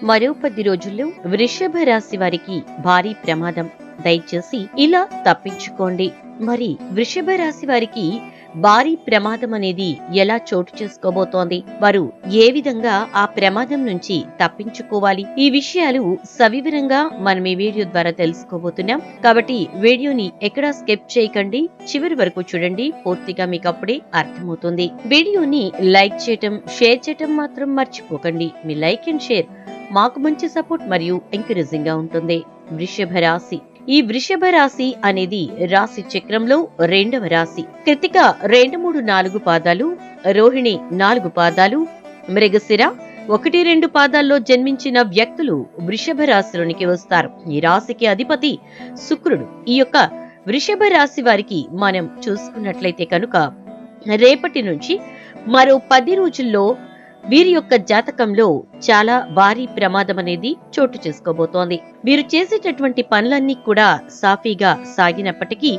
మరో 10 రోజుల్లో వృషభ రాశి వారికి భారీ ప్రమాదం. దయచేసి ఇలా తప్పించుకోండి. మరి వృషభ రాశి వారికి భారీ ప్రమాదం అనేది ఎలా చోటు చేసుకోబోతోంది? వారు ఏ విధంగా ఆ ప్రమాదం నుంచి తప్పించుకోవాలి? ఈ విషయాలు సవివరంగా మనం ఈ వీడియో ద్వారా తెలుసుకోబోతున్నాం. కాబట్టి వీడియోని ఎక్కడా స్కిప్ చేయకండి, చివరి వరకు చూడండి. పూర్తిగా మీకు అప్పుడే అర్థమవుతుంది. వీడియోని లైక్ చేయటం, షేర్ చేయటం మాత్రం మర్చిపోకండి. మీ లైక్ అండ్ షేర్ మాకు మంచి సపోర్ట్ మరియు ఎంకరేజింగ్ గా ఉంటుంది. వృషభ రాశి. ఈ వృషభ రాశి అనేది రాశి చక్రంలో 2వ రాశి. కృతిక 2, 3, 4 పాదాలు, రోహిణి 4 పాదాలు, మృగశిర 1, 2 పాదాల్లో జన్మించిన వ్యక్తులు వృషభ రాశిలోనికి వస్తారు. ఈ రాశికి అధిపతి శుక్రుడు. ఈ యొక్క వృషభ రాశి వారికి మనం చూసుకున్నట్లయితే కనుక రేపటి నుంచి మరో 10 రోజుల్లో వీరి యొక్క జాతకంలో చాలా భారీ ప్రమాదం అనేది చోటు చేసుకోబోతోంది. వీరు చేసేటటువంటి పనులన్నీ కూడా సాఫీగా సాగినప్పటికీ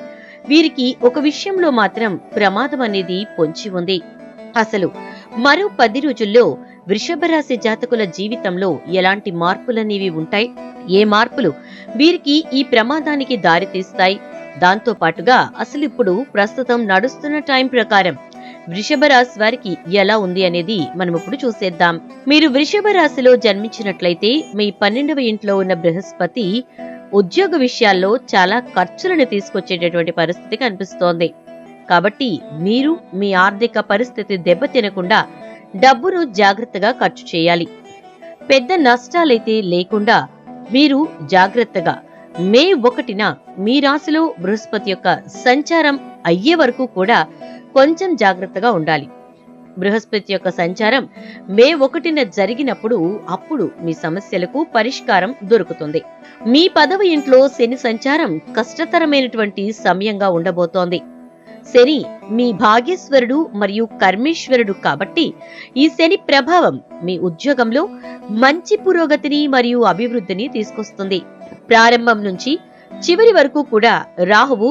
వీరికి ఒక విషయంలో మాత్రం ప్రమాదం అనేది పొంచి ఉంది. అసలు మరో 10 రోజుల్లో వృషభ రాశి జాతకుల జీవితంలో ఎలాంటి మార్పులనేవి ఉంటాయి? ఏ మార్పులు వీరికి ఈ ప్రమాదానికి దారితీస్తాయి? దాంతో పాటుగా అసలు ఇప్పుడు ప్రస్తుతం నడుస్తున్న టైం ప్రకారం వృషభ రాశి వారికి ఎలా ఉంది అనేది మనం ఇప్పుడు చూసేద్దాం. మీరు వృషభ రాశిలో జన్మించినట్లయితే మీ 12వ ఇంట్లో ఉన్న బృహస్పతి ఉద్యోగ విషయాల్లో చాలా ఖర్చులను తీసుకొచ్చేటటువంటి పరిస్థితి కనిపిస్తోంది. కాబట్టి మీరు మీ ఆర్థిక పరిస్థితి దెబ్బతినకుండా డబ్బును జాగ్రత్తగా ఖర్చు చేయాలి. పెద్ద నష్టాలైతే లేకుండా మీరు జాగ్రత్తగా మే 1న మీ రాశిలో బృహస్పతి యొక్క సంచారం అయ్యే వరకు కూడా కొంచెం జాగ్రత్తగా ఉండాలి. బృహస్పతి యొక్క సంచారం మే 1న జరిగినప్పుడు అప్పుడు మీ సమస్యలకు పరిష్కారం దొరుకుతుంది. మీ 10వ ఇంట్లో శని సంచారం కష్టతరమైనటువంటి సమయంగా ఉండబోతోంది. శని మీ భాగ్యేశ్వరుడు మరియు కర్మేశ్వరుడు కాబట్టి ఈ శని ప్రభావం మీ ఉద్యోగంలో మంచి పురోగతిని మరియు అభివృద్ధిని తీసుకొస్తుంది. ప్రారంభం నుంచి చివరి వరకు కూడా రాహువు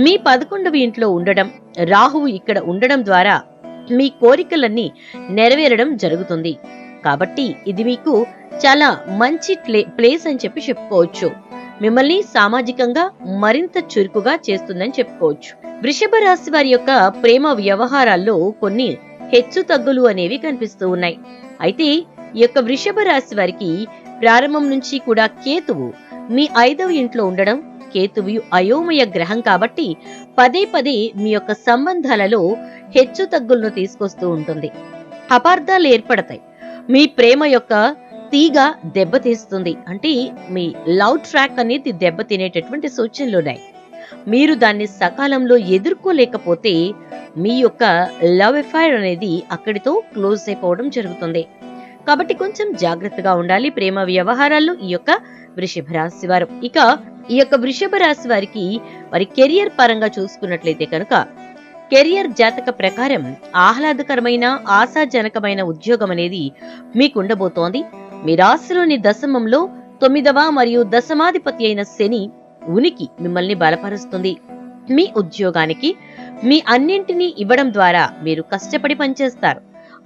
మీ 11వ ఇంట్లో ఉండడం, రాహువు ఇక్కడ ఉండడం ద్వారా మీ కోరికలన్నీ నెరవేరడం జరుగుతుంది. కాబట్టి ఇది మీకు చాలా మంచి ప్లేస్ అని చెప్పి చెప్పుకోవచ్చు. మిమ్మల్ని సామాజికంగా మరింత చురుకుగా చేస్తుందని చెప్పుకోవచ్చు. వృషభ రాశి వారి యొక్క ప్రేమ వ్యవహారాల్లో కొన్ని హెచ్చు తగ్గులు అనేవి కనిపిస్తూ ఉన్నాయి. అయితే ఈ యొక్క వృషభ రాశి వారికి ప్రారంభం నుంచి కూడా కేతువు మీ 5వ ఇంట్లో ఉండడం, కేతువు అయోమయ గ్రహం కాబట్టి పదే పదే మీ యొక్క సంబంధాలలో హెచ్చు తగ్గులను తీసుకొస్తూ ఉంటుంది. అపార్థాలు ఏర్పడతాయి. మీ ప్రేమ యొక్క తీగ దెబ్బతీస్తుంది. అంటే మీ లవ్ ట్రాక్ అనేది దెబ్బతినేటటువంటి సూచనలున్నాయి. మీరు దాన్ని సకాలంలో ఎదుర్కోలేకపోతే మీ యొక్క లవ్ అఫైర్ అనేది అక్కడితో క్లోజ్ అయిపోవడం జరుగుతుంది. కాబట్టి కొంచెం జాగ్రత్తగా ఉండాలి ప్రేమ వ్యవహారాల్లో ఈ యొక్క వృషభ రాశి వారు. ఇక ఈ యొక్క వృషభ రాశి వారికి వారి కెరియర్ పరంగా చూసుకున్నట్లయితే కనుక కెరియర్ జాతక ప్రకారం ఆహ్లాదకరమైన ఆశాజనకమైన ఉద్యోగం అనేది మీకు ఉండబోతోంది. మీ రాశిలోని దశమంలో 9వ మరియు దశమాధిపతి అయిన శని ఉనికి మిమ్మల్ని బలపరుస్తుంది. మీ ఉద్యోగానికి మీ అన్నింటినీ ఇవ్వడం ద్వారా మీరు కష్టపడి పనిచేస్తారు.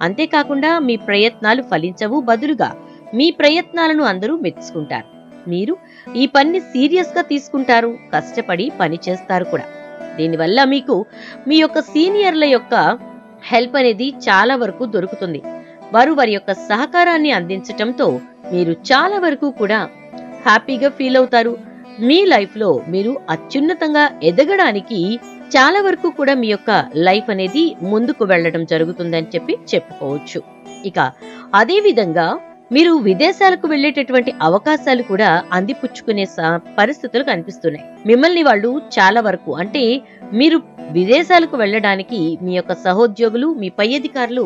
అంతేకాకుండా మీ ప్రయత్నాలు ఫలించవు, బదులుగా మీ ప్రయత్నాలను అందరూ మెచ్చుకుంటారు. మీరు ఈ పనిని సీరియస్ గా తీసుకుంటారు, కష్టపడి పని చేస్తారు కూడా. దీనివల్ల మీకు మీ యొక్క సీనియర్ల యొక్క హెల్ప్ అనేది చాలా వరకు దొరుకుతుంది. వారు వారి యొక్క సహకారాన్ని అందించటంతో మీరు చాలా వరకు కూడా హ్యాపీగా ఫీల్ అవుతారు. మీ లైఫ్ లో మీరు అత్యున్నతంగా ఎదగడానికి చాలా వరకు కూడా మీ యొక్క లైఫ్ అనేది ముందుకు వెళ్లడం జరుగుతుందని చెప్పి చెప్పుకోవచ్చు. ఇక అదే విధంగా మీరు విదేశాలకు వెళ్లేటటువంటి అవకాశాలు కూడా అందిపుచ్చుకునే పరిస్థితులు కనిపిస్తున్నాయి. మిమ్మల్ని వాళ్ళు చాలా వరకు అంటే మీరు విదేశాలకు వెళ్లడానికి మీ యొక్క సహోద్యోగులు, మీ పై అధికారులు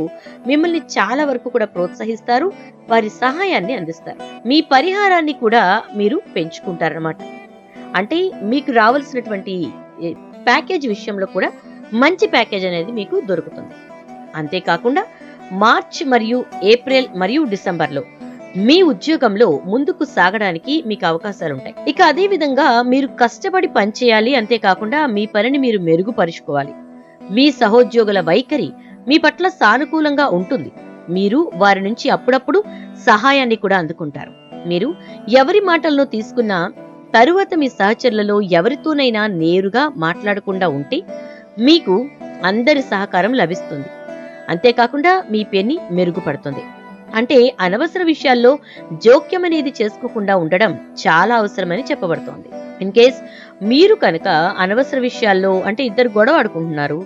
మిమ్మల్ని చాలా వరకు కూడా ప్రోత్సహిస్తారు, వారి సహాయాన్ని అందిస్తారు. మీ పరిహారాన్ని కూడా మీరు పెంచుకుంటారన్నమాట. అంటే మీకు రావాల్సినటువంటి ప్యాకేజ్ విషయంలో కూడా మంచి ప్యాకేజ్ అనేది మీకు దొరుకుతుంది. అంతేకాకుండా మార్చ్ మరియు ఏప్రిల్ మరియు డిసెంబర్లో మీ ఉద్యోగంలో ముందుకు సాగడానికి మీకు అవకాశాలుంటాయి. ఇక అదే విధంగా మీరు కష్టపడి పనిచేయాలి. అంతేకాకుండా మీ పనిని మీరు మెరుగుపరుచుకోవాలి. మీ సహోద్యోగుల వైఖరి మీ పట్ల సానుకూలంగా ఉంటుంది. మీరు వారి నుంచి అప్పుడప్పుడు సహాయాన్ని కూడా అందుకుంటారు. మీరు ఎవరి మాటలను తీసుకున్నా తరువాత మీ సహచరులలో ఎవరితోనైనా నేరుగా మాట్లాడకుండా ఉంటే మీకు అందరి సహకారం లభిస్తుంది. అంతేకాకుండా మీ పని మెరుగుపడుతుంది. అంటే అనవసర విషయాల్లో జోక్యం అనేది చేసుకోకుండా ఉండడం చాలా అవసరమని చెప్పబడుతోంది. ఇన్ కేస్ మీరు కనుక అనవసర విషయాల్లో అంటే ఇద్దరు గొడవ ఆడుకుంటున్నారు,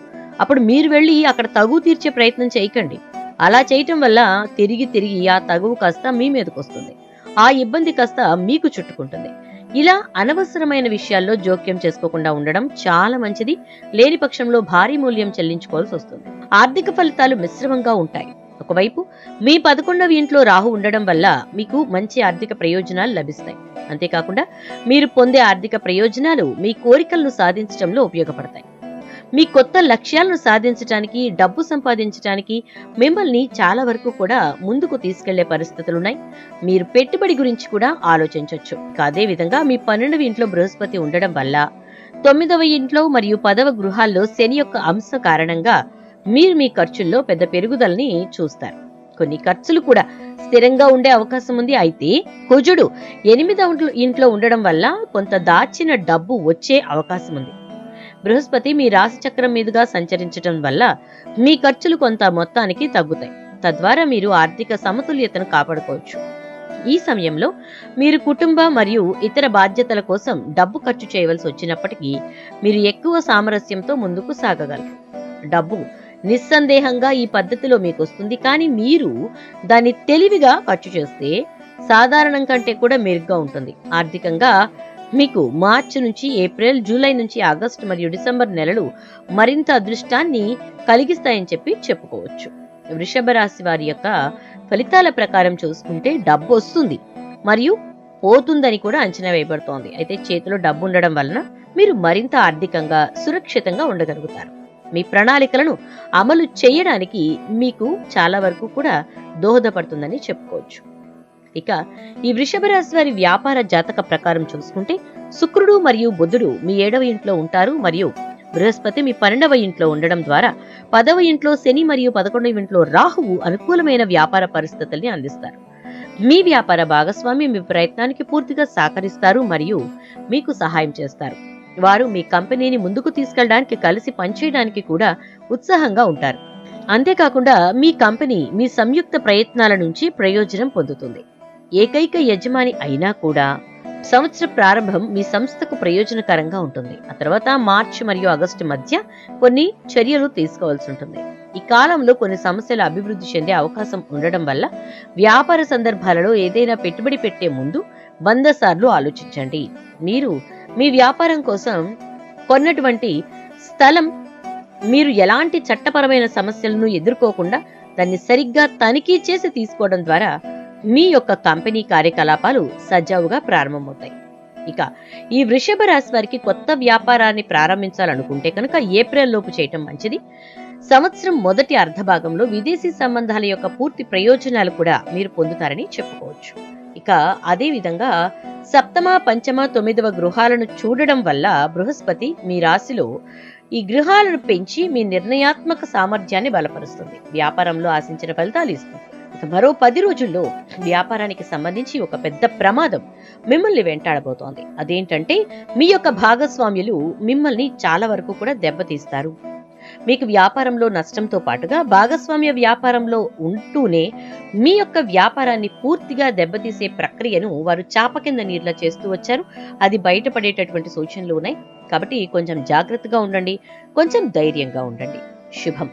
అప్పుడు మీరు వెళ్ళి అక్కడ తగువు తీర్చే ప్రయత్నం చేయకండి. అలా చేయటం వల్ల తిరిగి తిరిగి ఆ తగువు కాస్త మీ మీదకి వస్తుంది. ఆ ఇబ్బంది కాస్త మీకు చుట్టుకుంటుంది. ఇలా అనవసరమైన విషయాల్లో జోక్యం చేసుకోకుండా ఉండడం చాలా మంచిది. లేని పక్షంలో భారీ మూల్యం చెల్లించుకోవాల్సి వస్తుంది. ఆర్థిక ఫలితాలు మిశ్రమంగా ఉంటాయి. ఒకవైపు మీ 11వ ఇంట్లో రాహు ఉండడం వల్ల మీకు మంచి ఆర్థిక ప్రయోజనాలు లభిస్తాయి. అంతేకాకుండా మీరు పొందే ఆర్థిక ప్రయోజనాలు మీ కోరికలను సాధించడంలో ఉపయోగపడతాయి. మీ కొత్త లక్ష్యాలను సాధించడానికి, డబ్బు సంపాదించడానికి మిమ్మల్ని చాలా వరకు కూడా ముందుకు తీసుకెళ్లే పరిస్థితులున్నాయి. మీరు పెట్టుబడి గురించి కూడా ఆలోచించవచ్చు. అదే విధంగా మీ 12వ ఇంట్లో బృహస్పతి ఉండడం వల్ల 9వ ఇంట్లో మరియు 10వ గృహాల్లో శని యొక్క అంశ కారణంగా మీరు మీ ఖర్చుల్లో పెద్ద పెరుగుదలని చూస్తారు. కొన్ని ఖర్చులు కూడా స్థిరంగా ఉండే అవకాశం ఉంది. అయితే కుజుడు 8వ ఇంట్లో ఉండడం వల్ల కొంత దాచిన డబ్బు వచ్చే అవకాశం ఉంది. బృహస్పతి మీ రాశి చక్రం మీదుగా సంచరించడం వల్ల మీ ఖర్చులు కొంత మొత్తానికి తగ్గుతాయి. తద్వారా మీరు ఆర్థిక సమతుల్యతను కాపాడుకోవచ్చు. ఈ సమయంలో మీరు కుటుంబ మరియు ఇతర బాధ్యతల కోసం డబ్బు ఖర్చు చేయవలసి వచ్చినప్పటికీ మీరు ఎక్కువ సామరస్యంతో ముందుకు సాగగలరు. డబ్బు నిస్సందేహంగా ఈ పద్ధతిలో మీకు వస్తుంది. కానీ మీరు దాన్ని తెలివిగా ఖర్చు చేస్తే సాధారణం కంటే కూడా మెరుగ్గా ఉంటుంది. ఆర్థికంగా మీకు మార్చి నుంచి ఏప్రిల్, జూలై నుంచి ఆగస్టు మరియు డిసెంబర్ నెలలు మరింత అదృష్టాన్ని కలిగిస్తాయని చెప్పుకోవచ్చు. వృషభ రాశి వారి యొక్క ఫలితాల ప్రకారం చూసుకుంటే డబ్బు వస్తుంది మరియు పోతుందని కూడా అంచనా వేయబడుతోంది. అయితే చేతిలో డబ్బు ఉండడం వలన మీరు మరింత ఆర్థికంగా సురక్షితంగా ఉండగలుగుతారు. మీ ప్రణాళికలను అమలు చేయడానికి మీకు చాలా వరకు కూడా దోహదపడుతుందని చెప్పుకోవచ్చు. ఇక ఈ వృషభ రాశి వారి వ్యాపార జాతక ప్రకారం చూసుకుంటే శుక్రుడు మరియు బుధుడు మీ 7వ ఇంట్లో ఉంటారు మరియు బృహస్పతి మీ 12వ ఇంట్లో ఉండడం ద్వారా 10వ ఇంట్లో శని మరియు 11వ ఇంట్లో రాహువు అనుకూలమైన వ్యాపార పరిస్థితుల్ని అందిస్తారు. మీ వ్యాపార భాగస్వామి మీ ప్రయత్నానికి పూర్తిగా సహకరిస్తారు మరియు మీకు సహాయం చేస్తారు. వారు మీ కంపెనీని ముందుకు తీసుకెళ్లడానికి, కలిసి పనిచేయడానికి కూడా ఉత్సాహంగా ఉంటారు. అంతేకాకుండా మీ కంపెనీ మీ సంయుక్త ప్రయత్నాల నుంచి ప్రయోజనం పొందుతుంది. ఏకైక యజమాని అయినా కూడా సంవత్సర ప్రారంభం మీ సంస్థకు ప్రయోజనకరంగా ఉంటుంది. ఆ తర్వాత మార్చి మరియు ఆగస్టు మధ్య కొన్ని చర్యలు తీసుకోవాల్సి ఉంటుంది. ఈ కాలంలో కొన్ని సమస్యలు అభివృద్ధి చెందే అవకాశం ఉండడం వల్ల వ్యాపార సందర్భాలలో ఏదైనా పెట్టుబడి పెట్టే ముందు 100 సార్లు ఆలోచించండి. మీరు మీ వ్యాపారం కోసం కొన్నటువంటి స్థలం మీరు ఎలాంటి చట్టపరమైన సమస్యలను ఎదుర్కోకుండా దాన్ని సరిగ్గా తనిఖీ చేసి తీసుకోవడం ద్వారా మీ యొక్క కంపెనీ కార్యకలాపాలు సజావుగా ప్రారంభమవుతాయి. ఇక ఈ వృషభ రాశి వారికి కొత్త వ్యాపారాన్ని ప్రారంభించాలనుకుంటే కనుక ఏప్రిల్ లోపు చేయటం మంచిది. సంవత్సరం మొదటి అర్ధభాగంలో విదేశీ సంబంధాల యొక్క పూర్తి ప్రయోజనాలు కూడా మీరు పొందుతారని చెప్పుకోవచ్చు. ఇక అదే విధంగా సప్తమ, పంచమ, 9వ గృహాలను చూడడం వల్ల బృహస్పతి మీ రాశిలో ఈ గృహాలను పెంచి మీ నిర్ణయాత్మక సామర్థ్యాన్ని బలపరుస్తుంది. వ్యాపారంలో ఆశించిన ఫలితాలు ఇస్తుంది. ఇక మరో 10 రోజుల్లో వ్యాపారానికి సంబంధించి ఒక పెద్ద ప్రమాదం మిమ్మల్ని వెంటాడబోతోంది. అదేంటంటే మీ యొక్క భాగస్వామ్యులు మిమ్మల్ని చాలా వరకు కూడా దెబ్బతీస్తారు. మీకు వ్యాపారంలో నష్టంతో పాటుగా భాగస్వామ్య వ్యాపారంలో ఉంటూనే మీ యొక్క వ్యాపారాన్ని పూర్తిగా దెబ్బతీసే ప్రక్రియను వారు చాప కింద నీర్లా చేస్తూ వచ్చారు. అది బయటపడేటటువంటి సూచనలు ఉన్నాయి. కాబట్టి కొంచెం జాగ్రత్తగా ఉండండి, కొంచెం ధైర్యంగా ఉండండి. శుభం.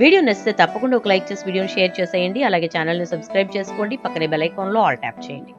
వీడియో నచ్చితే తప్పకుండా ఒక లైక్ చేసి వీడియోని షేర్ చేసేయండి. అలాగే ఛానల్ని సబ్స్క్రైబ్ చేసుకోండి. పక్కనే బెల్ ఐకాన్లో ఆల్ ట్యాప్ చేయండి.